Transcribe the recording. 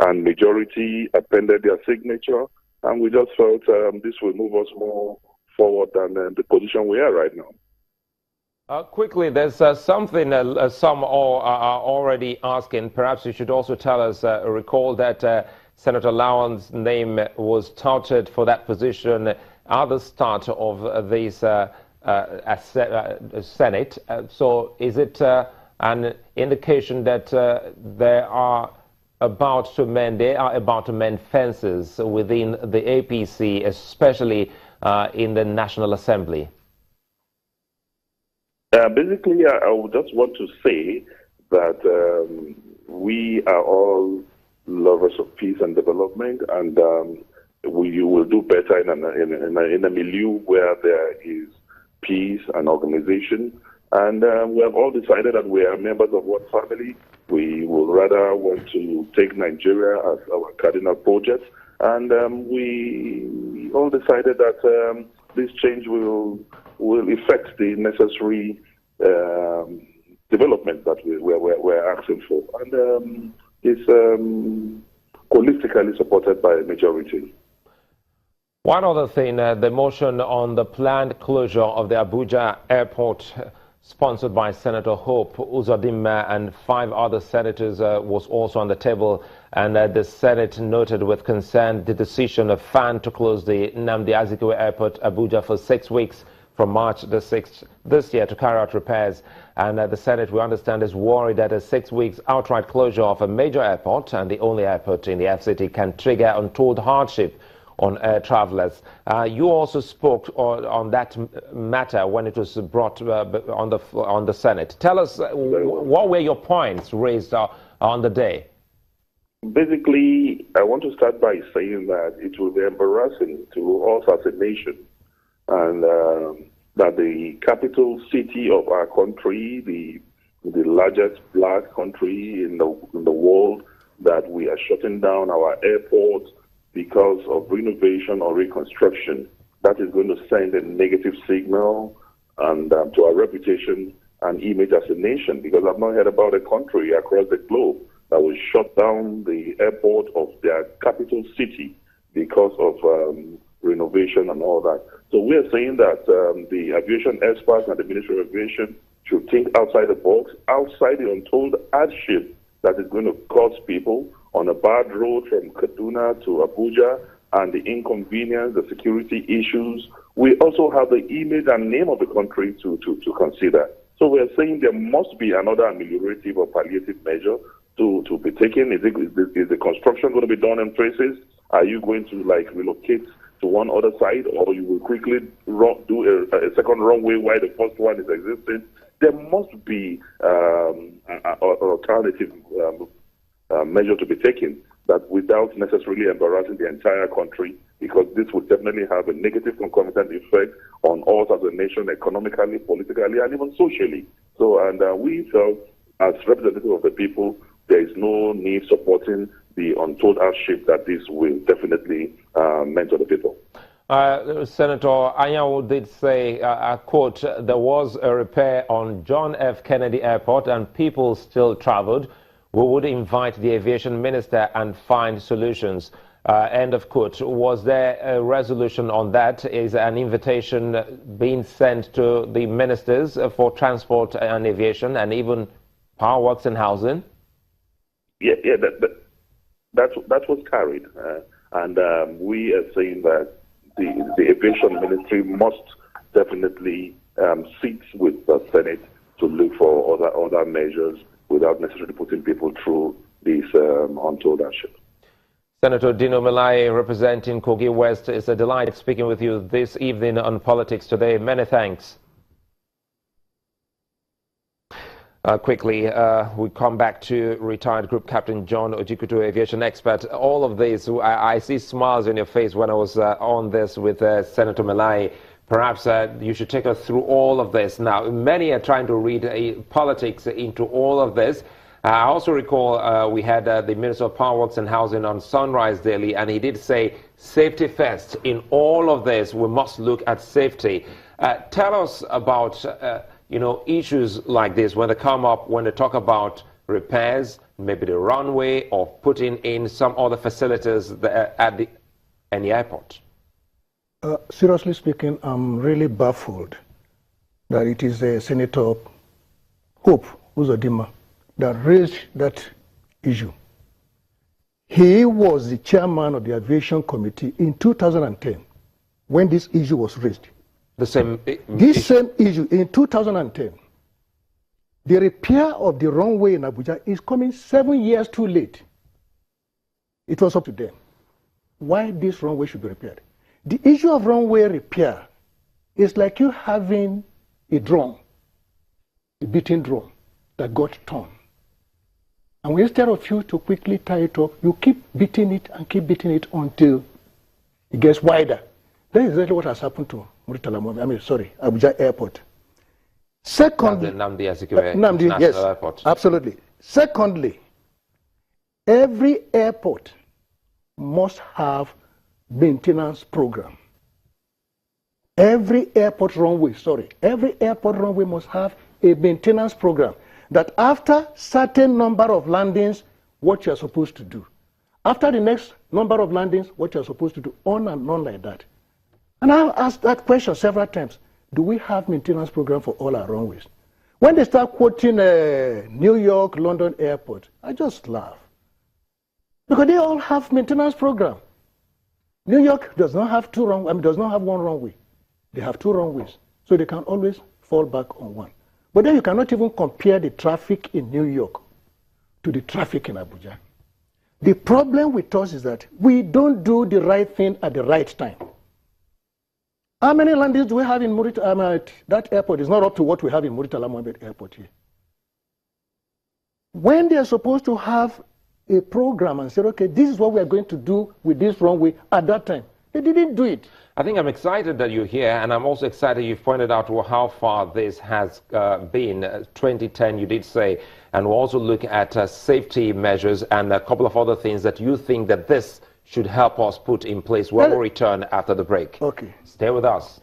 and majority appended their signature, and we just felt this will move us more forward than the position we are right now. Quickly, there's something some are already asking. Perhaps you should also tell us, recall that Senator Lawan's name was touted for that position at the start of this Senate. So is it an indication that they are about to mend fences within the APC, especially in the National Assembly? Basically, I would just want to say that we are all lovers of peace and development, and we will do better in a milieu where there is peace and organization. And we have all decided that we are members of one family. We will rather want to take Nigeria as our cardinal project, and we all decided that this change will effect the necessary development that we're asking for, and it's holistically supported by a majority. One other thing, the motion on the planned closure of the Abuja airport, sponsored by Senator Hope Uzodinma and 5 other senators, was also on the table, and the Senate noted with concern the decision of FAN to close the Nnamdi Azikiwe Airport, Abuja, for 6 weeks from March the 6th this year to carry out repairs. And the Senate, we understand, is worried that a 6 weeks outright closure of a major airport and the only airport in the FCT can trigger untold hardship on air travelers. You also spoke on that matter when it was brought on the Senate. Tell us, what were your points raised on the day? Basically, I want to start by saying that it will be embarrassing to us as a nation, and that the capital city of our country, the largest black country in the world, that we are shutting down our airport because of renovation or reconstruction. That is going to send a negative signal and to our reputation and image as a nation, because I've not heard about a country across the globe that will shut down the airport of their capital city because of renovation and all that. So we are saying that the aviation experts and the Ministry of Aviation should think outside the box, outside the untold hardship that is going to cause people on a bad road from Kaduna to Abuja, and the inconvenience, the security issues. We also have the image and name of the country to consider. So we are saying there must be another ameliorative or palliative measure to be taken. Is the construction going to be done in places? Are you going to relocate to one other side, or you will quickly do a second runway while the first one is existing? There must be an alternative measure to be taken, that without necessarily embarrassing the entire country, because this would definitely have a negative concomitant effect on us as a nation, economically, politically, and even socially. So, and we felt, as representatives of the people, there is no need supporting the untold hardship that this will definitely mean to the people. Senator Anyanwu did say, I quote, there was a repair on John F. Kennedy Airport and people still traveled. We would invite the aviation minister and find solutions. End of quote. Was there a resolution on that? Is an invitation being sent to the ministers for transport and aviation and even power works and housing? Yeah, that was carried. And we are saying that the aviation ministry must definitely sit with the Senate to look for other measures without necessarily putting people through this untold hardship. Senator Dino Melaye, representing Kogi West, it's a delight speaking with you this evening on Politics Today. Many thanks. Quickly, we come back to retired Group Captain John Ojikutu, aviation expert. All of this, I see smiles on your face when I was on this with Senator Melaye. Perhaps you should take us through all of this. Now, many are trying to read politics into all of this. I also recall we had the Minister of Power Works and Housing on Sunrise Daily, and he did say safety first. In all of this, we must look at safety. Tell us about issues like this when they come up, when they talk about repairs, maybe the runway or putting in some other facilities at the airport? Seriously speaking, I'm really baffled that it is Senator Hope Uzodimma that raised that issue. He was the chairman of the Aviation Committee in 2010 when this issue was raised. Same issue in 2010. The repair of the runway in Abuja is coming 7 years too late. It was up to them why this runway should be repaired. The issue of runway repair is like you having a drum, a beating drum that got torn. And instead of you to quickly tie it up, you keep beating it and keep beating it until it gets wider. That is exactly what has happened to Abuja Airport. Secondly, Nnamdi Azikiwe yes, Airport. Absolutely. Secondly, every airport must have maintenance program. Every airport runway must have a maintenance program that after certain number of landings, what you're supposed to do. After the next number of landings, what you're supposed to do, on and on like that. And I've asked that question several times. Do we have maintenance program for all our runways? When they start quoting New York, London airport, I just laugh. Because they all have maintenance program. New York does not have does not have one runway. They have two runways. So they can always fall back on one. But then you cannot even compare the traffic in New York to the traffic in Abuja. The problem with us is that we don't do the right thing at the right time. How many landings do we have in that airport? Is not up to what we have in Muritala Mohammed Airport here. When they are supposed to have a program and say, okay, this is what we are going to do with this runway at that time, they didn't do it. I think I'm excited that you're here, and I'm also excited you've pointed out how far this has been. 2010, you did say, and we'll also look at safety measures and a couple of other things that you think that this should help us put in place when we return after the break. Okay. Stay with us.